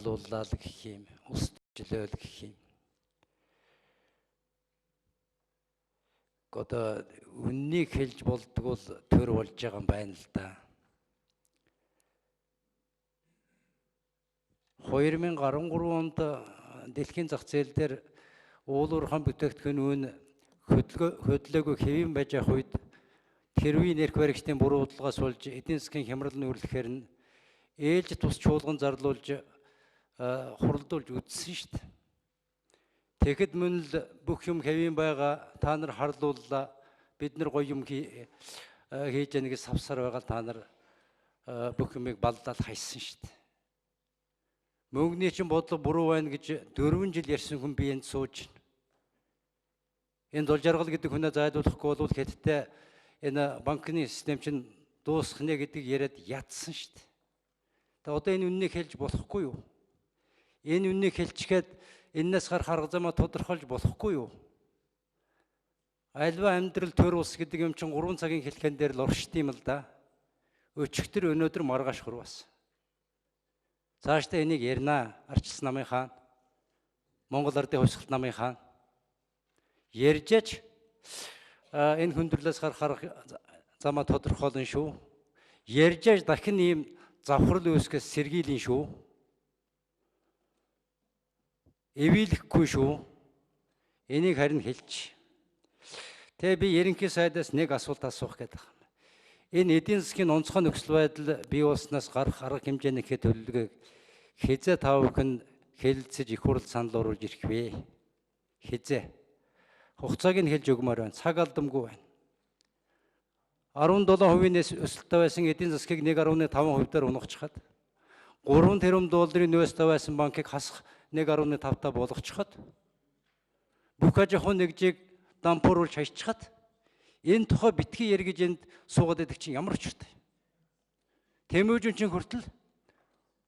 борлууллаа л гэх юм. Ус жилөөл гэх юм. Одоо үннийг хэлж болдгоо л төр болж байгаа юм байна л да. 2013 онд дэлхийн зах зээл дээр уулуурхан бүтээгдэхүүн үн хөдлөөгүй хэвэн байж байх үед тэрвийн нэрх баригчдын буруу бодлогоос болж эдийн засгийн хямрал нүүрлэхээр нь ээлж тус чуулган зарлуулж хуралдуулж үдсэн шүү дээ. Тэгэхэд мөн л бүх юм хэвэн байгаа, та нар харлууллаа, бид нар гоё юм хийж яах гэж савсар байгаа, та нар бүх юмыг балдаад хайсан шүү дээ. Мөнгөний чинь бодлого буруу байна гэж 4 жил ярьсан хүн би энд сууж байна. Энэ зул жаргал гэдэг хүнээ зайлуулахгүй бол хятадтай энэ банкны систем чинь дуусах нэ гэдгийг яриад ядсан шүү дээ. Тэгээ одоо энэ үннийг хэлж болохгүй юу? Энэ үннийг хэлчихэд энэс гарах арга замаа тодорхойлж болохгүй юу? Альва амьдрал төр ус гэдэг юм чинь 3 цагийн хэлхэн дээр л оршд юм л да. Өчигдөр өнөөдөр маргааш хурвас. Цаашдаа энийг ярина. Арчилсан намын хаан, Монгол Ардын хувьсгалт намын хаан ярьжаач энэ хүндрэлээс гарах арга замаа тодорхойлно шүү. Ярьжааж дахин ийм завхрал үүсгээс сэргийлэн шүү. Эвийлэхгүй шүү. Энийг харин хэлж. Тэгээ би ерөнхий сайдаас нэг асуулт асуух гэдэг юм. Энэ эдийн засгийн онцгой нөхцөл байдал бий болсноос гарах арга хэмжээний төлөвлөгөөг хизээ та бүхэн хэлэлцэж их хурл санал оруулж ирэх вэ? Хизээ. Хугацааг нь хэлж өгмөр байна. Цаг алдамгүй байна. 17% өсөлттэй байсан эдийн засгийг 1.5%-аар унгachхад 3 тэрбум долларын нөөцтэй байсан банкыг хасах 1.5-таа болгочиход бүх аж ахуйн нэгжийг дампууруулж хаячихад энэ тухай битгий яригж энд суугаад байдаг чинь ямар учиртай. Тэмүүлжин чинь хүртэл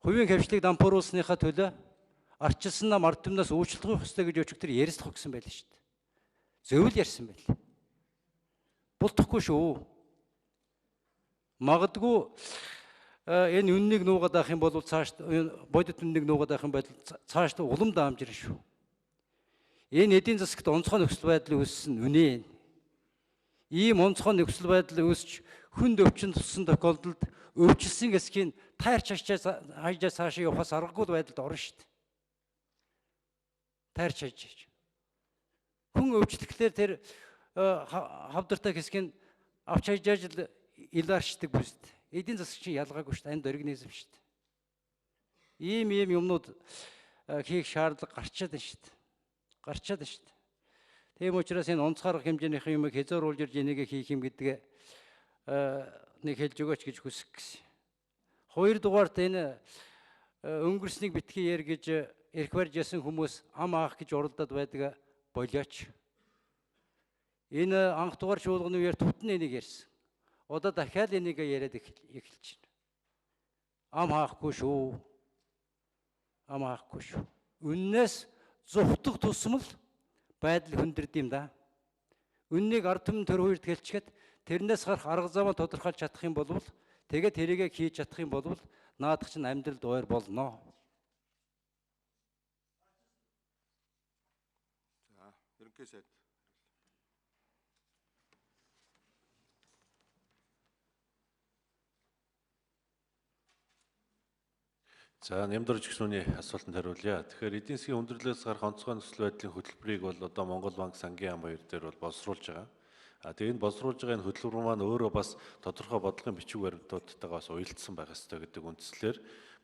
хувийн хавьчлыг дампууруулсныхаа төлөө арчилсан нам ард түмнээс уучлах ёстой гэж өчигдөр ярьслах гэсэн байл шүү дээ. Зөвл ярьсан байл. Булдахгүй шүү. Магадгүй энэ үннийг нуугаад авах юм бол цааш бодит үннийг нуугаад авах юм бол цааш улам даамжирна шүү. Энэ эдийн засагт онцгой нөхцөл байдал үүссэн үнэ. Ийм онцгой нөхцөл байдал үүсч хүнд өвчин туссан тохиолдолд өвчлсөн эсхийн тайрч хайжаа цаашаа явахаас аргагүй байдалд орно шүү дээ. Тайрч хайж. Хүн өвчлөхдөө тэр хавдартай хэсгийг авч хайжааж л илаарчдаг бүст. Эдийн засаг чинь ялгаагүй шүү дээ. Энэ дөргнизм шүү дээ. Ийм юмнууд хийх шаардлага гарчаад байна шүү дээ. Гарчаад байна шүү дээ. Тийм учраас энэ онцгой арга хэмжээнийхэн юмыг хязгааруулж ирж энийг хийх юм гэдгээ нэг хэлж өгөөч гэж хүсэх гэсэн. Хоёрдугаарт энэ өнгөрснийг битгий яар гэж эрх барьж ясан хүмүүс ам аах гэж уралдаад байдаг болооч. Энэ анх дугаар чуулганы үеэр тутан энийг ярьсан. Одоо дахиад энийг яриад эхэлж байна. Ам хаахгүй шүү. Ам хаахгүй шүү. Үннээс зүхтэх тусмал байдал хүндэрд юм да. Үннийг ард түмэн төр хоёрт хэлчихэд тэрнээс гарах арга замаа тодорхойлж чадах юм бол тэгээд тэрийгэ хийж чадах юм бол наадах чинь амьдралд ойр болно. За, ерөнхий сайд. За, нэмдэрж гүсүний асуултанд хариулъя. Тэгэхээр эдийн засгийн хүндрэлээс гарах онцгой нөхцөл байдлын хөтөлбөрийг бол одоо Монгол банк сангийн ам баяр дээр бол боловсруулж байгаа. Тэгээд энэ боловсруулж байгаа энэ хөтөлбөр маань өөрөө бас тодорхой бодлогын бичиг баримтуудтайгаа бас уялдсан байх ёстой гэдэг үндслээр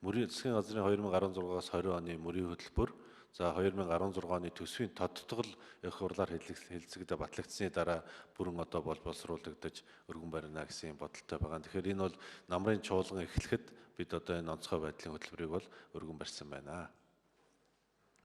мөрийн засгийн газрын 2016-аас 20 оны мөрийн хөтөлбөр, за 2016 оны төсвийн тодтгол их хурлаар хэлэлцэгдээ батлагдсны дараа бүрэн одоо боловсруулагдаж өргөн барина гэсэн бодолтой байгаа. Тэгэхээр энэ бол намрын чуулган эхлэхэд бид одоо энэ онцгой байдлын хөтөлбөрийг бол өргөн барьсан байна.